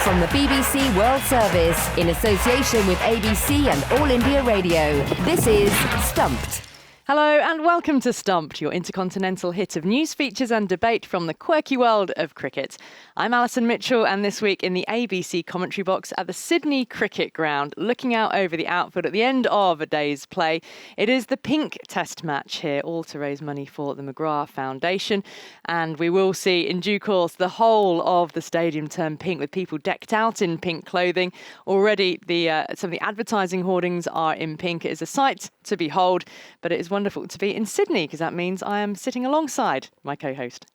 From the BBC World Service, in association with ABC and All India Radio, this is Stumped. Hello and welcome to Stumped, your intercontinental hit of news, features and debate from the quirky world of cricket. I'm Alison Mitchell, and this week in the ABC commentary box at the Sydney Cricket Ground, looking out over the outfield at the end of a day's play. It is the pink test match here, all to raise money for the McGrath Foundation. And we will see in due course the whole of the stadium turn pink with people decked out in pink clothing. Already some of the advertising hoardings are in pink. It is a sight to behold, but it is wonderful to be in Sydney because that means I am sitting alongside my co-host.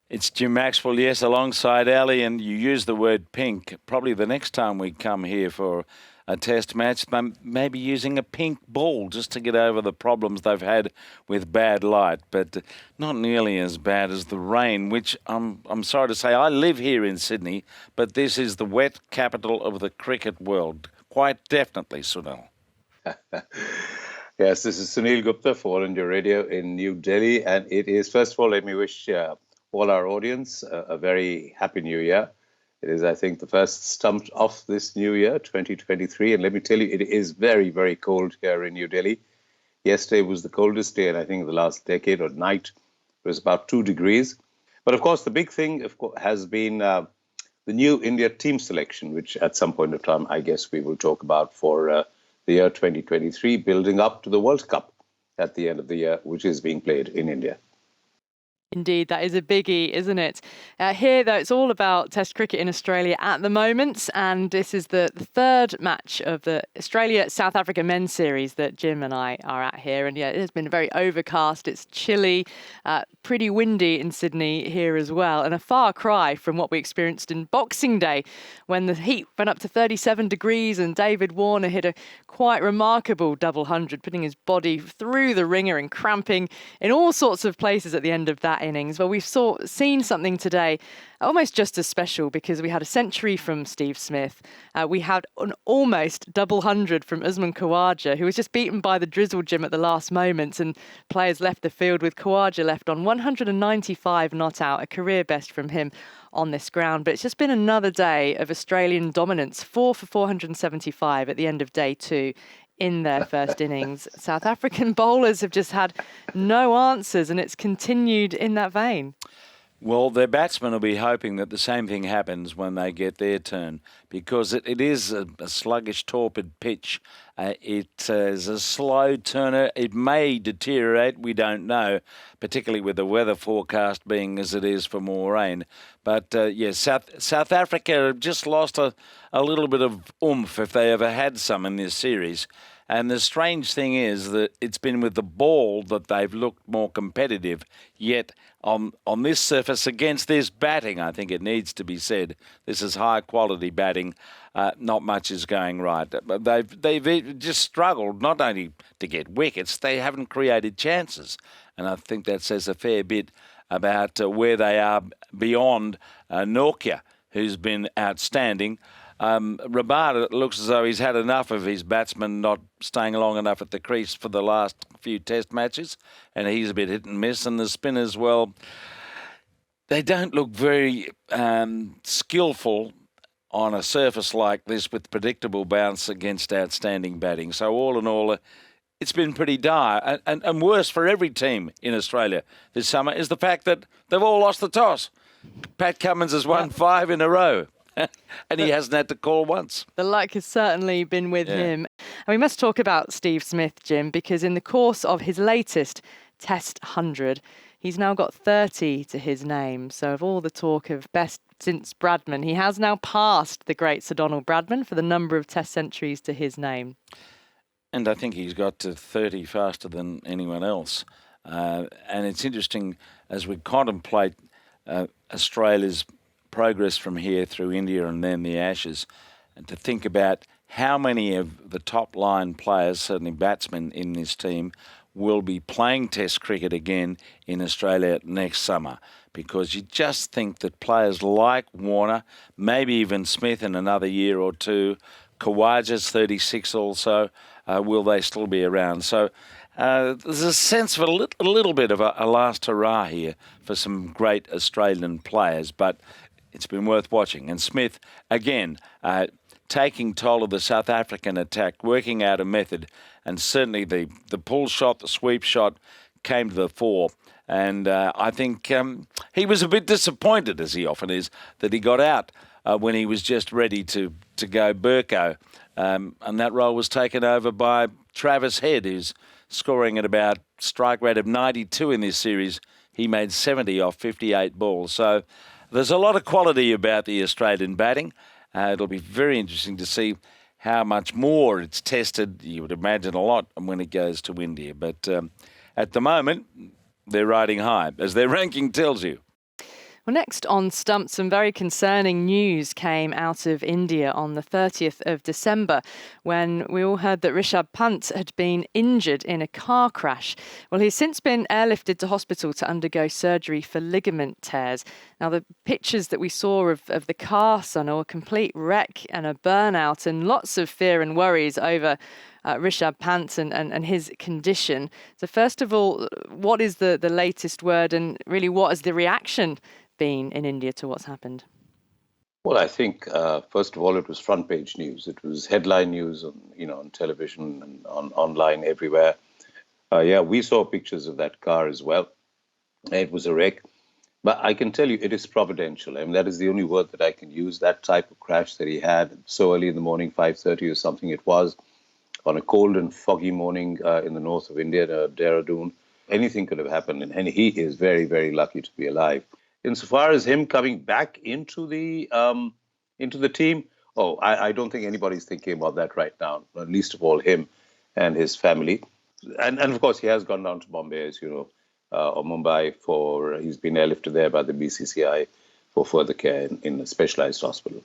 It's Jim Maxwell, yes, alongside Ali, and you use the word pink. Probably the next time we come here for a test match, maybe using a pink ball just to get over the problems they've had with bad light, but not nearly as bad as the rain, which I'm sorry to say, I live here in Sydney, but this is the wet capital of the cricket world. Quite definitely, Sunil. Yes, this is Sunil Gupta for All India Radio in New Delhi. And it is, first of all, let me wish all our audience a very happy new year. It is, I think, the first stump of this new year, 2023. And let me tell you, it is very, very cold here in New Delhi. Yesterday was the coldest day, and I think the last decade or night was about 2 degrees. But of course, the big thing has been the new India team selection, which at some point of time, I guess we will talk about for the year 2023, building up to the World Cup at the end of the year, which is being played in India. Indeed, that is a biggie, isn't it? Here, though, it's all about Test cricket in Australia at the moment, and this is the third match of the Australia-South Africa men's series that Jim and I are at here. And yeah, it has been very overcast, it's chilly, pretty windy in Sydney here as well, and a far cry from what we experienced in Boxing Day when the heat went up to 37 degrees and David Warner hit a quite remarkable double 100, putting his body through the ringer and cramping in all sorts of places at the end of that innings. Well, we've seen something today almost just as special because we had a century from Steve Smith. We had an almost double 100 from Usman Khawaja, who was just beaten by the drizzle Jim at the last moment, and players left the field with Khawaja left on 195 not out, a career best from him on this ground. But it's just been another day of Australian dominance, 4 for 475 at the end of day 2 in their first innings. South African bowlers have just had no answers, and it's continued in that vein. Well, their batsmen will be hoping that the same thing happens when they get their turn, because it is a sluggish, torpid pitch. It is a slow turner. It may deteriorate, we don't know, particularly with the weather forecast being as it is for more rain. But, South Africa have just lost a little bit of oomph, if they ever had some in this series. And the strange thing is that it's been with the ball that they've looked more competitive, yet on this surface against this batting, I think it needs to be said, this is high-quality batting, not much is going right. But they've just struggled not only to get wickets, they haven't created chances. And I think that says a fair bit about where they are beyond Nortje, who's been outstanding. Rabada looks as though he's had enough of his batsmen not staying long enough at the crease for the last few test matches, and he's a bit hit and miss. And the spinners, well, they don't look very skillful on a surface like this with predictable bounce against outstanding batting. So all in all, it's been pretty dire. And worse for every team in Australia this summer is the fact that they've all lost the toss. Pat Cummins has won 5 in a row. And he hasn't had to call once. The luck has certainly been with him. And we must talk about Steve Smith, Jim, because in the course of his latest Test 100, he's now got 30 to his name. So of all the talk of best since Bradman, he has now passed the great Sir Donald Bradman for the number of Test centuries to his name. And I think he's got to 30 faster than anyone else. And it's interesting as we contemplate Australia's progress from here through India and then the Ashes, and to think about how many of the top line players, certainly batsmen in this team, will be playing Test cricket again in Australia next summer. Because you just think that players like Warner, maybe even Smith in another year or two, Khawaja's 36 also, will they still be around? So there's a sense of a little bit of a last hurrah here for some great Australian players, but it's been worth watching. And Smith, again, taking toll of the South African attack, working out a method, and certainly the pull shot, the sweep shot came to the fore. And I think he was a bit disappointed, as he often is, that he got out when he was just ready to go Burko. And that role was taken over by Travis Head, who's scoring at about strike rate of 92 in this series. He made 70 off 58 balls. So there's a lot of quality about the Australian batting. It'll be very interesting to see how much more it's tested. You would imagine a lot when it goes to India. But at the moment, they're riding high, as their ranking tells you. Well, next on Stump, some very concerning news came out of India on the 30th of December when we all heard that Rishabh Pant had been injured in a car crash. Well, he's since been airlifted to hospital to undergo surgery for ligament tears. Now, the pictures that we saw of the car, Sunil, a complete wreck and a burnout and lots of fear and worries over Rishabh Pant and his condition. So first of all, what is the latest word, and really what has the reaction been in India to what's happened? Well, I think first of all, it was front page news. It was headline news on television and online everywhere. We saw pictures of that car as well. It was a wreck. But I can tell you it is providential. I mean, that is the only word that I can use. That type of crash that he had so early in the morning, 5:30 or something it was, on a cold and foggy morning in the north of India, Dehradun. Anything could have happened, and he is very, very lucky to be alive. Insofar as him coming back into the team, I don't think anybody's thinking about that right now, least of all him and his family. And of course, he has gone down to Bombay, as you know, or Mumbai, he's been airlifted there by the BCCI for further care in a specialized hospital.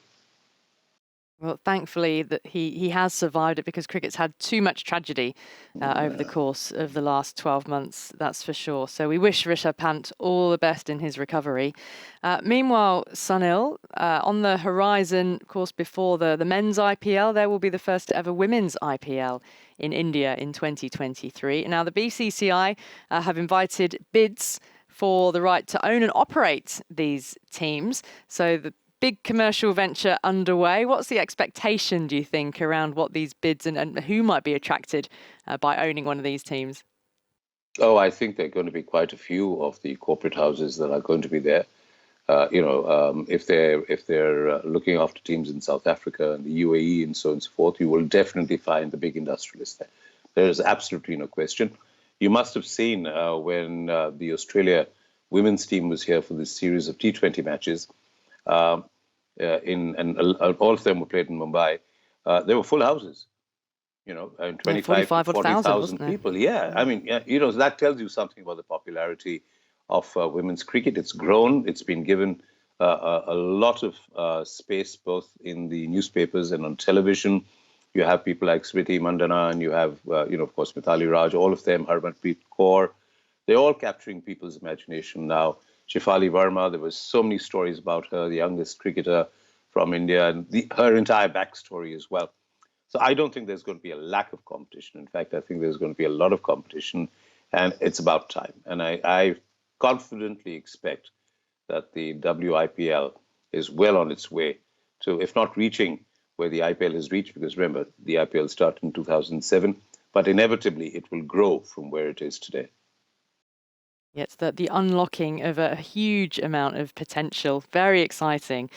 Well, thankfully that he has survived it, because cricket's had too much tragedy over the course of the last 12 months, that's for sure. So we wish Rishabh Pant all the best in his recovery. Meanwhile, Sunil, on the horizon, of course, before the men's IPL, there will be the first ever women's IPL in India in 2023. Now, the BCCI have invited bids for the right to own and operate these teams. So the big commercial venture underway. What's the expectation, do you think, around what these bids and who might be attracted by owning one of these teams? I think there are going to be quite a few of the corporate houses that are going to be there. If they're looking after teams in South Africa and the UAE and so on and so forth, you will definitely find the big industrialists there. There is absolutely no question. You must have seen when the Australia women's team was here for this series of T20 matches. All of them were played in Mumbai. There were full houses, and 25 to 40,000 people. Yeah, I mean, that tells you something about the popularity of women's cricket. It's grown. It's been given a lot of space, both in the newspapers and on television. You have people like Smriti Mandana, and you have, of course, Mithali Raj, all of them, Harmanpreet Kaur. They're all capturing people's imagination now. Shefali Verma, there were so many stories about her, the youngest cricketer from India, and her entire backstory as well. So I don't think there's going to be a lack of competition. In fact, I think there's going to be a lot of competition, and it's about time. And I confidently expect that the WIPL is well on its way to, if not reaching where the IPL has reached, because remember, the IPL started in 2007, but inevitably it will grow from where it is today. It's the unlocking of a huge amount of potential. Very exciting.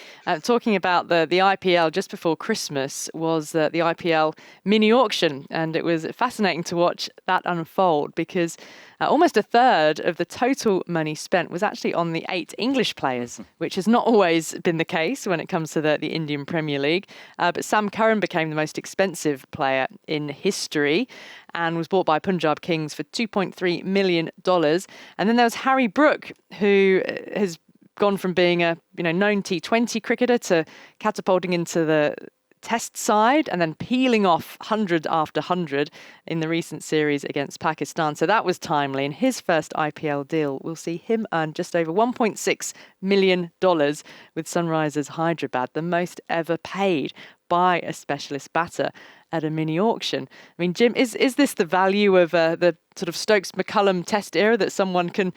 Talking about the IPL just before Christmas was the IPL mini auction, and it was fascinating to watch that unfold, because almost a third of the total money spent was actually on the 8 English players, which has not always been the case when it comes to the Indian Premier League. But Sam Curran became the most expensive player in history and was bought by Punjab Kings for $2.3 million. And then there was Harry Brook, who has gone from being a known T20 cricketer to catapulting into the Test side and then peeling off 100 after 100 in the recent series against Pakistan. So that was timely. And his first IPL deal will see him earn just over $1.6 million with Sunrisers Hyderabad, the most ever paid by a specialist batter at a mini auction. I mean, Jim, is this the value of the sort of Stokes-McCullum Test era, that someone can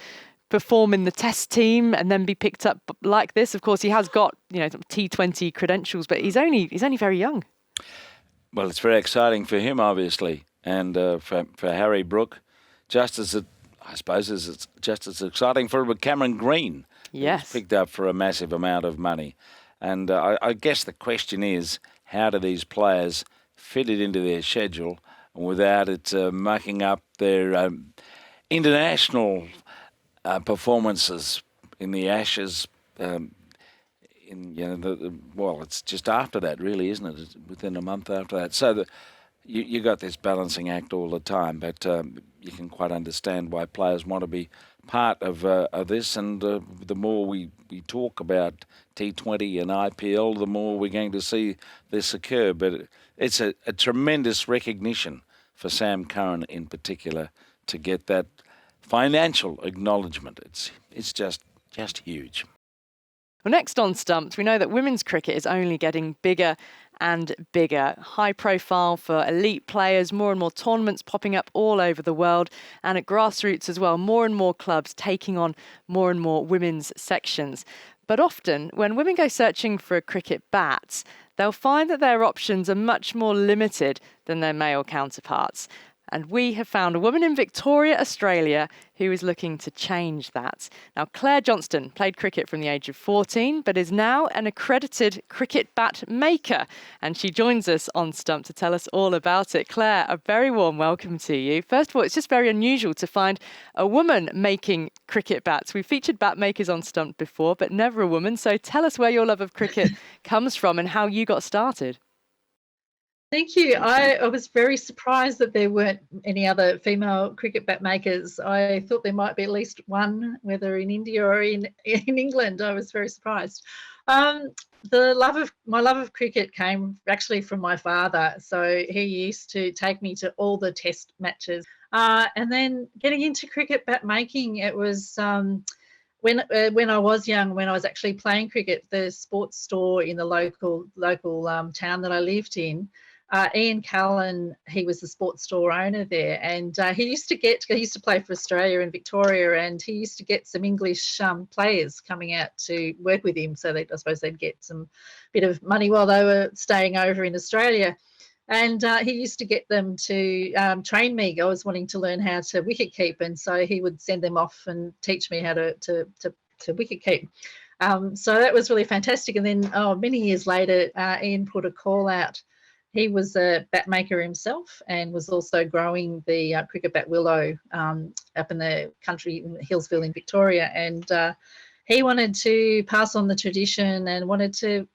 perform in the test team and then be picked up like this? Of course, he has got, T20 credentials, but he's only very young. Well, it's very exciting for him, obviously, and for Harry Brook, I suppose it's just as exciting for Cameron Green. Yes. Picked up for a massive amount of money. And I guess the question is, how do these players fit it into their schedule without it mucking up their international performances in the Ashes? It's just after that, really, isn't it? It's within a month after that. So you got this balancing act all the time, but you can quite understand why players want to be part of this. And the more we talk about T20 and IPL, the more we're going to see this occur. But it's a tremendous recognition for Sam Curran in particular to get that financial acknowledgement. It's just huge. Well, next on Stumped, we know that women's cricket is only getting bigger and bigger. High profile for elite players, more and more tournaments popping up all over the world, and at grassroots as well, more and more clubs taking on more and more women's sections. But often, when women go searching for a cricket bat, they'll find that their options are much more limited than their male counterparts. And we have found a woman in Victoria, Australia, who is looking to change that. Now, Claire Johnston played cricket from the age of 14, but is now an accredited cricket bat maker. And she joins us on Stump to tell us all about it. Claire, a very warm welcome to you. First of all, it's just very unusual to find a woman making cricket bats. We've featured bat makers on Stump before, but never a woman. So tell us where your love of cricket comes from and how you got started. Thank you. I was very surprised that there weren't any other female cricket bat makers. I thought there might be at least one, whether in India or in England. I was very surprised. My love of cricket came actually from my father. So he used to take me to all the test matches. And then getting into cricket bat making, it was when I was young, when I was actually playing cricket, the sports store in the local town that I lived in, Ian Callan, he was the sports store owner there, and he used to play for Australia and Victoria, and he used to get some English players coming out to work with him, so I suppose they'd get some bit of money while they were staying over in Australia. And he used to get them to train me. I was wanting to learn how to wicket keep, and so he would send them off and teach me how to wicket keep. So that was really fantastic. And then many years later, Ian put a call out. He was a bat maker himself and was also growing the cricket bat willow up in the country in Hillsville in Victoria. And he wanted to pass on the tradition and wanted to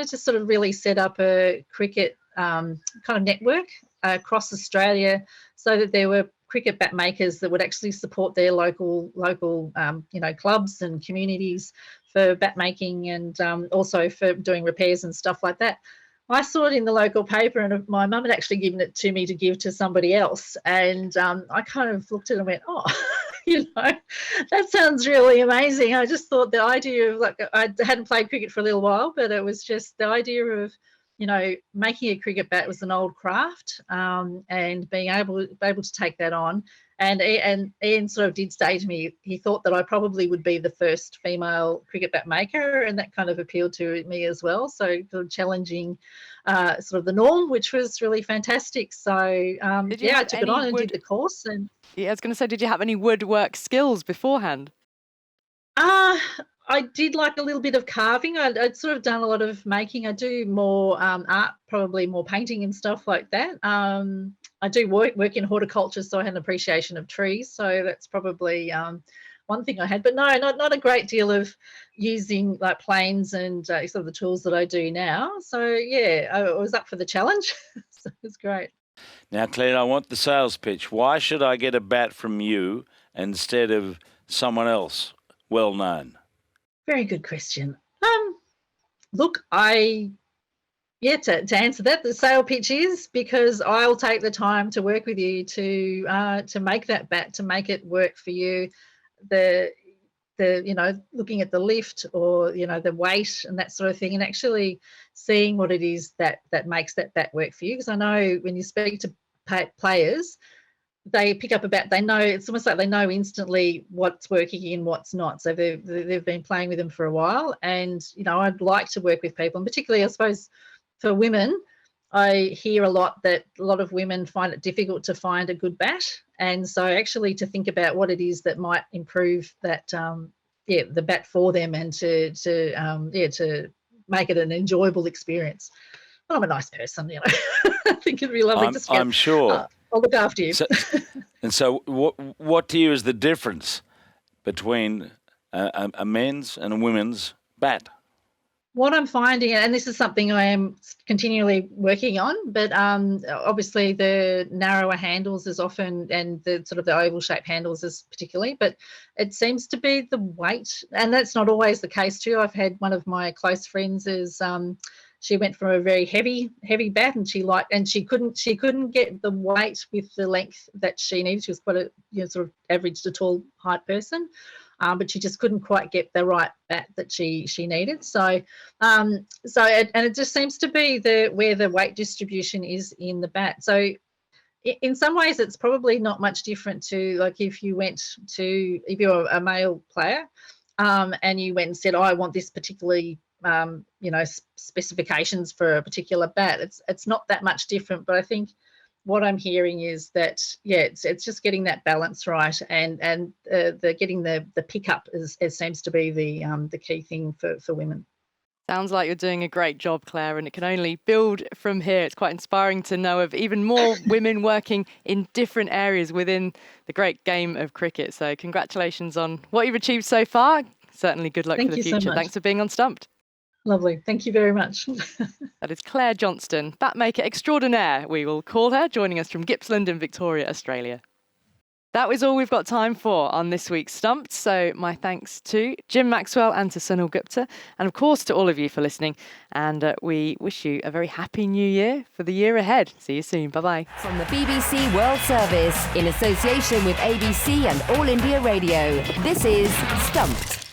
sort of really set up a cricket kind of network across Australia so that there were cricket bat makers that would actually support their local clubs and communities for bat making and also for doing repairs and stuff like that. I saw it in the local paper, and my mum had actually given it to me to give to somebody else. And I kind of looked at it and went, oh, that sounds really amazing. I just thought the idea of, I hadn't played cricket for a little while, but it was just the idea of, making a cricket bat was an old craft, and being able to take that on. And Ian sort of did say to me, he thought that I probably would be the first female cricket bat maker, and that kind of appealed to me as well. So sort of challenging sort of the norm, which was really fantastic. So I took it on and did the course. And I was going to say, did you have any woodwork skills beforehand? I did like a little bit of carving. I'd sort of done a lot of making. I do more art, probably more painting and stuff like that. I do work in horticulture, so I had an appreciation of trees. So that's probably one thing I had. But no, not a great deal of using like planes and sort of the tools that I do now. So yeah, I was up for the challenge. So it was great. Now, Claire, I want the sales pitch. Why should I get a bat from you instead of someone else well known? Very good question. Look, to answer that, the sale pitch is because I'll take the time to work with you to make that bat, to make it work for you. The looking at the lift or the weight and that sort of thing, and actually seeing what it is that makes that bat work for you. Because I know when you speak to players, they pick up a bat, they know, it's almost like they know instantly what's working and what's not. So they've been playing with them for a while. And, I'd like to work with people, and particularly, I suppose, for women, I hear a lot that a lot of women find it difficult to find a good bat. And so actually to think about what it is that might improve that, the bat for them, and to make it an enjoyable experience. But I'm a nice person, I think it'd be lovely to I'm sure. I'll look after you. So what to you is the difference between a men's and a women's bat? What I'm finding, and this is something I am continually working on, but obviously the narrower handles is often, and the sort of the oval shaped handles is particularly, but it seems to be the weight, and that's not always the case too. I've had one of my close friends she went from a very heavy bat, and she couldn't get the weight with the length that she needed. She was quite a sort of average to tall height person. But she just couldn't quite get the right bat that she needed. So it just seems to be where the weight distribution is in the bat. So in some ways, it's probably not much different to like if you're a male player, and you went and said, I want this particularly, specifications for a particular bat. It's not that much different, but I think what I'm hearing is that, it's just getting that balance right, and getting the pickup seems to be the key thing for women. Sounds like you're doing a great job, Claire, and it can only build from here. It's quite inspiring to know of even more women working in different areas within the great game of cricket. So congratulations on what you've achieved so far. Certainly good luck for the future. Thanks for being on Stumped. Lovely. Thank you very much. That is Claire Johnston, batmaker extraordinaire, we will call her, joining us from Gippsland in Victoria, Australia. That was all we've got time for on this week's Stumped. So my thanks to Jim Maxwell and to Sunil Gupta, and of course to all of you for listening. And we wish you a very happy new year for the year ahead. See you soon. Bye-bye. From the BBC World Service, in association with ABC and All India Radio, this is Stumped.